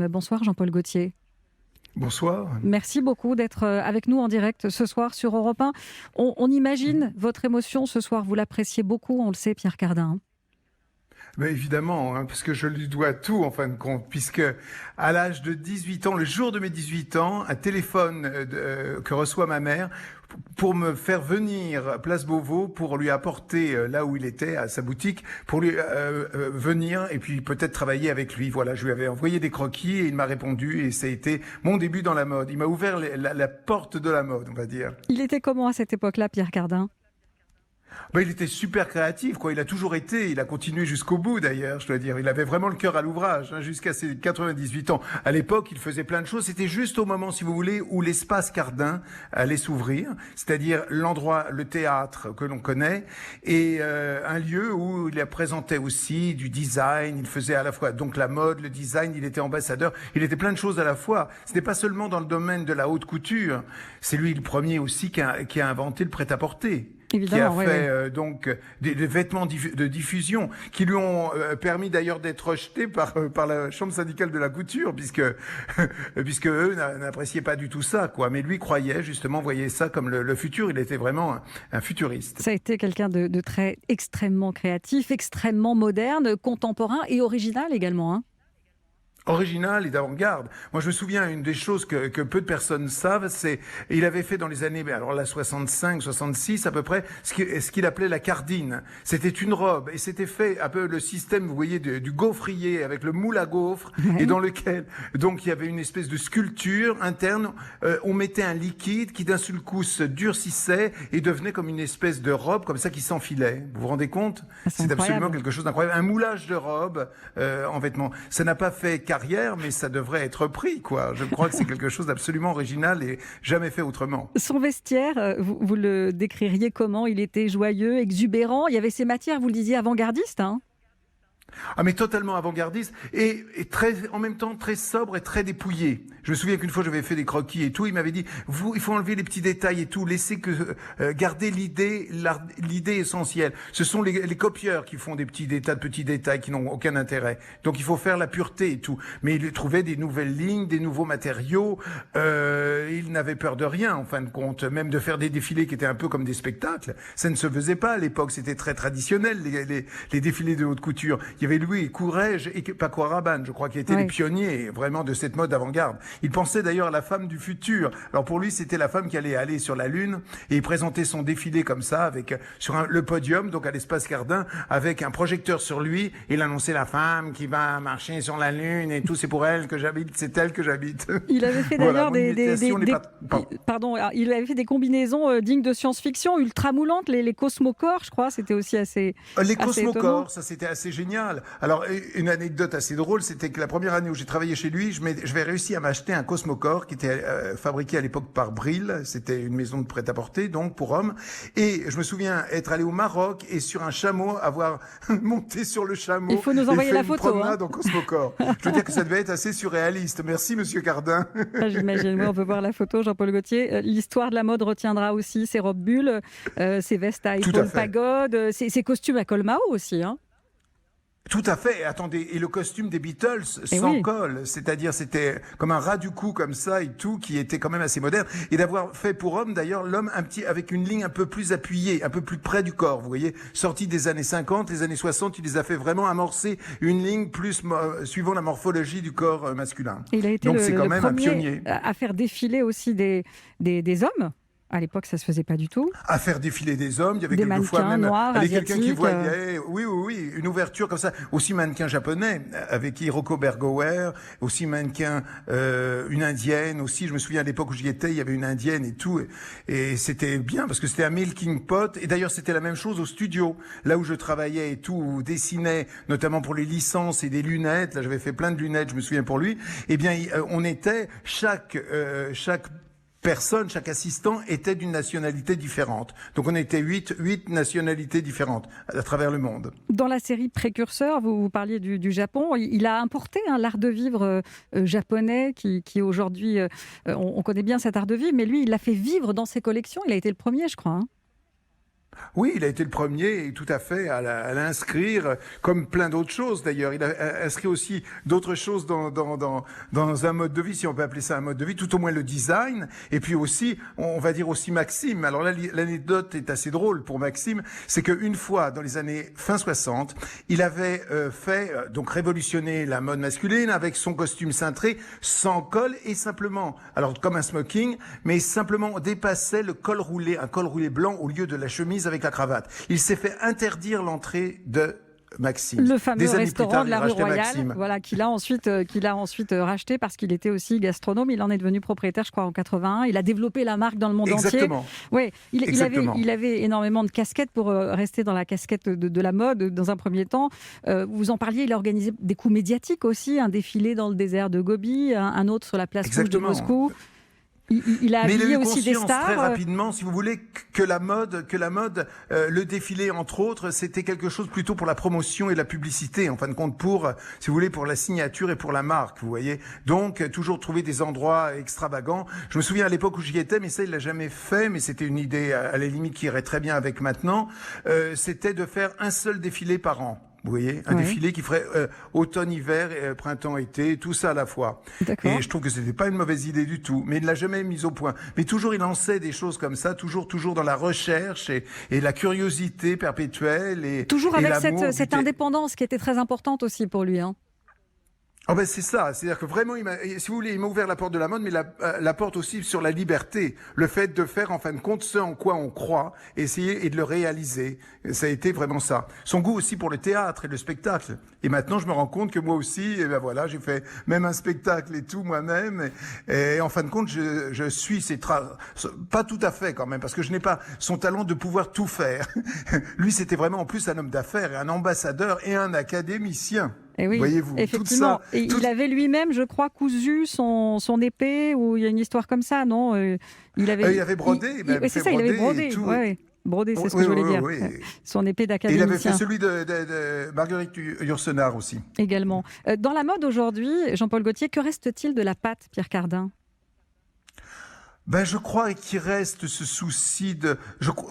graphisme. Bonsoir Jean-Paul Gaultier. Bonsoir. Merci beaucoup d'être avec nous en direct ce soir sur Europe 1. On imagine votre émotion ce soir, vous l'appréciez beaucoup, on le sait, Pierre Cardin. Ben évidemment, parce que je lui dois tout en fin de compte, puisque à l'âge de 18 ans, le jour de mes 18 ans, un téléphone que reçoit ma mère pour me faire venir Place Beauvau, pour lui apporter là où il était, à sa boutique, pour lui venir et puis peut-être travailler avec lui. Voilà, je lui avais envoyé des croquis et il m'a répondu et ça a été mon début dans la mode. Il m'a ouvert la porte de la mode, on va dire. Il était comment à cette époque-là, Pierre Cardin ? Ben, il était super créatif, quoi. Il a toujours été, il a continué jusqu'au bout d'ailleurs, je dois dire. Il avait vraiment le cœur à l'ouvrage, jusqu'à ses 98 ans. À l'époque, il faisait plein de choses. C'était juste au moment, si vous voulez, où l'espace Cardin allait s'ouvrir, c'est-à-dire l'endroit, le théâtre que l'on connaît, et un lieu où il présentait aussi du design. Il faisait à la fois donc la mode, le design. Il était ambassadeur. Il était plein de choses à la fois. Ce n'est pas seulement dans le domaine de la haute couture. C'est lui le premier aussi qui a inventé le prêt-à-porter. Évidemment, qui a fait donc des vêtements de diffusion qui lui ont permis d'ailleurs d'être rejetés par la chambre syndicale de la couture puisque eux n'appréciaient pas du tout ça, quoi. Mais lui croyait justement, voyait ça comme le futur. Il était vraiment un futuriste. Ça a été quelqu'un de très extrêmement créatif, extrêmement moderne, contemporain et original également, hein. Original et d'avant-garde. Moi, je me souviens, une des choses que peu de personnes savent, c'est, il avait fait dans les années, alors là, 65, 66 à peu près, ce qu'il appelait la cardine. C'était une robe et c'était fait un peu le système, vous voyez, du gaufrier avec le moule à gaufres et dans lequel, donc, il y avait une espèce de sculpture interne. On mettait un liquide qui d'un seul coup se durcissait et devenait comme une espèce de robe comme ça qui s'enfilait. Vous vous rendez compte? C'est absolument quelque chose d'incroyable. Un moulage de robe en vêtements. Ça n'a pas fait carrière, mais ça devrait être pris, quoi. Je crois que c'est quelque chose d'absolument original et jamais fait autrement. Son vestiaire, vous le décririez comment? Il était joyeux, exubérant, il y avait ces matières, vous le disiez, avant-gardistes, hein? Ah, mais totalement avant-gardiste et très, en même temps très sobre et très dépouillé. Je me souviens qu'une fois j'avais fait des croquis et tout, il m'avait dit il faut enlever les petits détails et tout, laisser garder l'idée essentielle. Ce sont les copieurs qui font des petits détails qui n'ont aucun intérêt. Donc il faut faire la pureté et tout. Mais il trouvait des nouvelles lignes, des nouveaux matériaux. Il n'avait peur de rien en fin de compte, même de faire des défilés qui étaient un peu comme des spectacles. Ça ne se faisait pas à l'époque, c'était très traditionnel les défilés de haute couture. Il y avait Louis Courrèges et Paco Rabanne, je crois, qui étaient les pionniers vraiment de cette mode avant-garde. Il pensait d'ailleurs à la femme du futur. Alors pour lui, c'était la femme qui allait aller sur la Lune et il présentait son défilé comme ça, avec sur le podium, donc à l'espace Cardin, avec un projecteur sur lui. Et il annonçait la femme qui va marcher sur la Lune et tout. C'est pour elle que j'habite, c'est elle que j'habite. Il avait fait d'ailleurs il avait fait des combinaisons dignes de science-fiction, ultra moulantes, les cosmocores, je crois, c'était aussi assez. Les cosmocores, ça c'était assez génial. Alors, une anecdote assez drôle, c'était que la première année où j'ai travaillé chez lui, j'avais réussi à m'acheter un Cosmocore qui était fabriqué à l'époque par Brill. C'était une maison de prêt-à-porter, donc pour hommes. Et je me souviens être allé au Maroc et sur un chameau, avoir monté sur le chameau. Il faut nous envoyer la photo. Promenade en Cosmocore. Je veux dire que ça devait être assez surréaliste. Merci, Monsieur Cardin. J'imagine. Oui, on peut voir la photo, Jean-Paul Gaultier. L'histoire de la mode retiendra aussi ses robes bulles, ses vestes à épaules pagode, ses costumes à col Mao aussi, hein. Tout à fait. Attendez, et le costume des Beatles sans col, c'est-à-dire c'était comme un ras du cou comme ça et tout, qui était quand même assez moderne. Et d'avoir fait pour homme d'ailleurs l'homme un petit avec une ligne un peu plus appuyée, un peu plus près du corps. Vous voyez, sorti des années 50, les années 60, il les a fait vraiment amorcer une ligne plus suivant la morphologie du corps masculin. Et il a été donc c'est quand même un pionnier à faire défiler aussi des hommes. À l'époque, ça se faisait pas du tout. À faire défiler des hommes, il y avait quelquefois même quelqu'un qui voyait, oui, une ouverture comme ça. Aussi mannequin japonais avec Hiroko Bergower, aussi mannequin une indienne aussi. Je me souviens à l'époque où j'y étais, il y avait une indienne et tout, et c'était bien parce que c'était un melting pot. Et d'ailleurs, c'était la même chose au studio, là où je travaillais et tout, où dessinais, notamment pour les licences et des lunettes. Là, j'avais fait plein de lunettes, je me souviens pour lui. Eh bien, on était chaque personne, chaque assistant était d'une nationalité différente. Donc on était huit nationalités différentes à travers le monde. Dans la série Précurseur, vous parliez du Japon, il a importé l'art de vivre japonais qui aujourd'hui, on connaît bien cet art de vivre, mais lui il l'a fait vivre dans ses collections, il a été le premier je crois. Oui, il a été le premier, et tout à fait, à l'inscrire, comme plein d'autres choses d'ailleurs. Il a inscrit aussi d'autres choses dans un mode de vie, si on peut appeler ça un mode de vie, tout au moins le design, et puis aussi, on va dire aussi Maxime. Alors là, l'anecdote est assez drôle pour Maxime, c'est qu'une fois, dans les années fin 60, il avait donc révolutionné la mode masculine avec son costume cintré, sans col et simplement, alors comme un smoking, mais simplement on dépassait le col roulé, un col roulé blanc au lieu de la chemise avec la cravate. Il s'est fait interdire l'entrée de Maxime. Le fameux restaurant tard, de la rue Royale, Maxime. voilà, qu'il a ensuite racheté parce qu'il était aussi gastronome. Il en est devenu propriétaire, je crois, en 81. Il a développé la marque dans le monde Exactement. entier. Oui, il avait énormément de casquettes pour rester dans la casquette de la mode dans un premier temps. Vous en parliez, il a organisé des coups médiatiques aussi, un défilé dans le désert de Gobi, un autre sur la place rouge de Moscou. Il a habillé aussi des stars. Très rapidement, si vous voulez, que la mode, le défilé entre autres, c'était quelque chose plutôt pour la promotion et la publicité, en fin de compte pour, si vous voulez, pour la signature et pour la marque, vous voyez. Donc toujours trouver des endroits extravagants. Je me souviens à l'époque où j'y étais, mais ça il l'a jamais fait, mais c'était une idée à la limite qui irait très bien avec maintenant. C'était de faire un seul défilé par an. Vous voyez, un défilé qui ferait automne, hiver, printemps, été, tout ça à la fois. Et je trouve que c'était pas une mauvaise idée du tout, mais il ne l'a jamais mise au point. Mais toujours, il lançait des choses comme ça, toujours dans la recherche et la curiosité perpétuelle et toujours avec et cette indépendance qui était très importante aussi pour lui, hein. Oh ben c'est ça, c'est-à-dire que vraiment, si vous voulez, il m'a ouvert la porte de la mode, mais la porte aussi sur la liberté, le fait de faire en fin de compte ce en quoi on croit, essayer et de le réaliser. Ça a été vraiment ça. Son goût aussi pour le théâtre et le spectacle. Et maintenant, je me rends compte que moi aussi, et ben voilà, j'ai fait même un spectacle et tout moi-même. Et en fin de compte, je suis ses pas tout à fait quand même, parce que je n'ai pas son talent de pouvoir tout faire. Lui, c'était vraiment en plus un homme d'affaires, un ambassadeur et un académicien. Et oui, voyez-vous, effectivement. Tout ça, il avait lui-même, je crois, cousu son épée, ou il y a une histoire comme ça, non? Il avait brodé. C'est ça, il avait brodé. Ouais. Brodé, c'est ce que je voulais dire. Oui. Son épée d'académicien. Et il avait fait celui de Marguerite Yourcenar aussi. Également. Dans la mode aujourd'hui, Jean-Paul Gaultier, que reste-t-il de la pâte Pierre Cardin ? Ben, je crois qu'il reste ce souci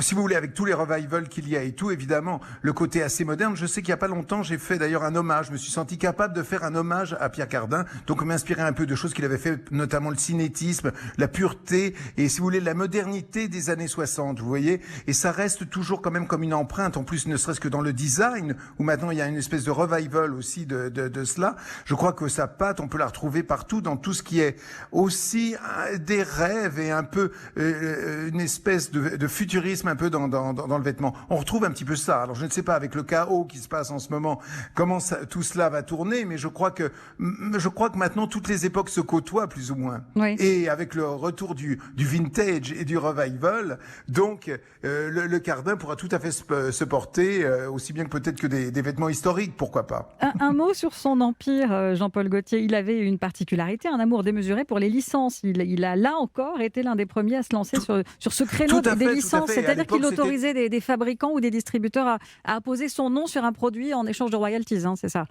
si vous voulez, avec tous les revivals qu'il y a et tout, évidemment, le côté assez moderne. Je sais qu'il y a pas longtemps, j'ai fait d'ailleurs un hommage. Je me suis senti capable de faire un hommage à Pierre Cardin. Donc, m'inspirer un peu de choses qu'il avait fait, notamment le cinétisme, la pureté et, si vous voulez, la modernité des années 60, vous voyez. Et ça reste toujours quand même comme une empreinte, en plus, ne serait-ce que dans le design, où maintenant il y a une espèce de revival aussi de cela. Je crois que sa patte, on peut la retrouver partout dans tout ce qui est aussi des rêves et un peu une espèce de futurisme un peu dans le vêtement. On retrouve un petit peu ça. Alors je ne sais pas avec le chaos qui se passe en ce moment comment tout cela va tourner, mais je crois que maintenant toutes les époques se côtoient plus ou moins. Oui. Et avec le retour du vintage et du revival, donc le Cardin pourra tout à fait se porter aussi bien que peut-être que des vêtements historiques, pourquoi pas. Un mot sur son empire, Jean-Paul Gaultier. Il avait une particularité, un amour démesuré pour les licences. Il a là encore été l'un des premiers à se lancer sur ce créneau des licences. C'est-à-dire qu'il autorisait des fabricants ou des distributeurs à apposer son nom sur un produit en échange de royalties, hein, c'est ça?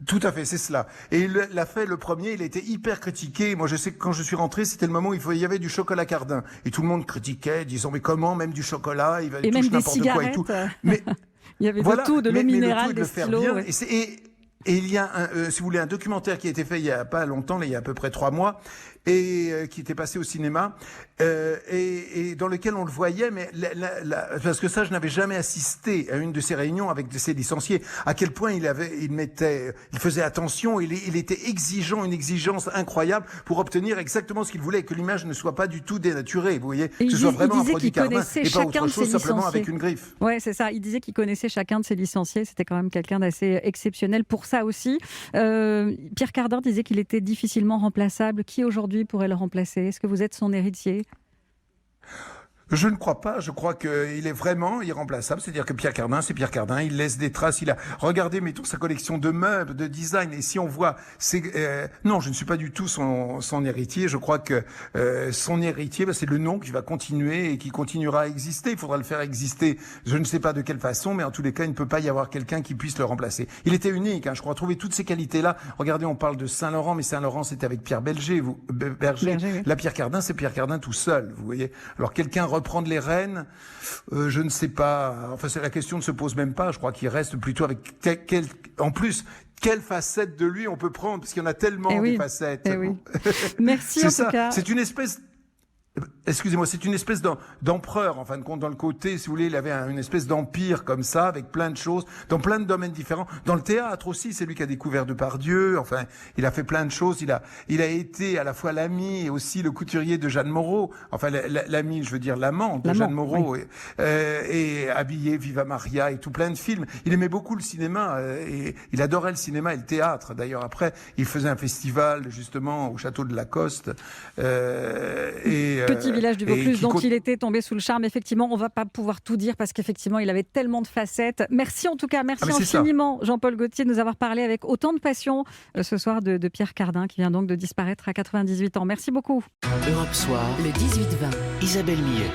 Tout à fait, c'est cela. Et il l'a fait le premier, il a été hyper critiqué. Moi, je sais que quand je suis rentré, c'était le moment où il y avait du chocolat Cardin. Et tout le monde critiquait, disant, mais comment, même du chocolat, il va et même des n'importe quoi et tout. Mais il y avait de tout, de l'eau minérale, des stylos. Et il y a, si vous voulez, un documentaire qui a été fait il y a pas longtemps, il y a à peu près 3 mois, et qui était passé au cinéma, et dans lequel on le voyait, mais parce que ça, je n'avais jamais assisté à une de ces réunions avec ses licenciés, à quel point il faisait attention, il était exigeant, une exigence incroyable pour obtenir exactement ce qu'il voulait, et que l'image ne soit pas du tout dénaturée, vous voyez, que ce soit vraiment un produit Cardin, et pas autre chose, simplement avec une griffe. Ouais, c'est ça. Il disait qu'il connaissait chacun de ses licenciés. C'était quand même quelqu'un d'assez exceptionnel pour ça aussi. Pierre Cardin disait qu'il était difficilement remplaçable. Qui aujourd'hui pourrait le remplacer? Est-ce que vous êtes son héritier? Je ne crois pas. Je crois qu'il est vraiment irremplaçable. C'est-à-dire que Pierre Cardin, c'est Pierre Cardin. Il laisse des traces. Regardez, mettons, sa collection de meubles, de design. Et si on voit, non, je ne suis pas du tout son héritier. Je crois que son héritier, c'est le nom qui va continuer et qui continuera à exister. Il faudra le faire exister. Je ne sais pas de quelle façon, mais en tous les cas, il ne peut pas y avoir quelqu'un qui puisse le remplacer. Il était unique. Je crois trouver toutes ces qualités-là. Regardez, on parle de Saint-Laurent, mais Saint-Laurent, c'était avec Pierre Berger. Berger. Oui. Là, Pierre Cardin, c'est Pierre Cardin tout seul. Vous voyez. Alors quelqu'un reprendre les rênes, je ne sais pas. Enfin, la question ne se pose même pas. Je crois qu'il reste plutôt avec en plus. Quelle facette de lui on peut prendre, parce qu'il y en a tellement de facettes. Oui. Merci en tout cas. C'est une espèce... Excusez-moi, c'est une espèce d'empereur, en fin de compte, dans le côté, si vous voulez, il avait une espèce d'empire comme ça, avec plein de choses, dans plein de domaines différents. Dans le théâtre aussi, c'est lui qui a découvert Depardieu, enfin, il a fait plein de choses, il a été à la fois l'ami et aussi le couturier de Jeanne Moreau, enfin, l'ami, je veux dire l'amant de Jeanne Moreau, oui. Et habillé Viva Maria et tout plein de films. Il aimait beaucoup le cinéma, et il adorait le cinéma et le théâtre. D'ailleurs, après, il faisait un festival, justement, au château de Lacoste, Petit village du Vaucluse dont il était tombé sous le charme. Effectivement, on ne va pas pouvoir tout dire parce qu'effectivement, il avait tellement de facettes. Merci en tout cas, merci infiniment Jean-Paul Gaultier de nous avoir parlé avec autant de passion ce soir de Pierre Cardin qui vient donc de disparaître à 98 ans. Merci beaucoup. Europe Soir, le 18-20, Isabelle Millet.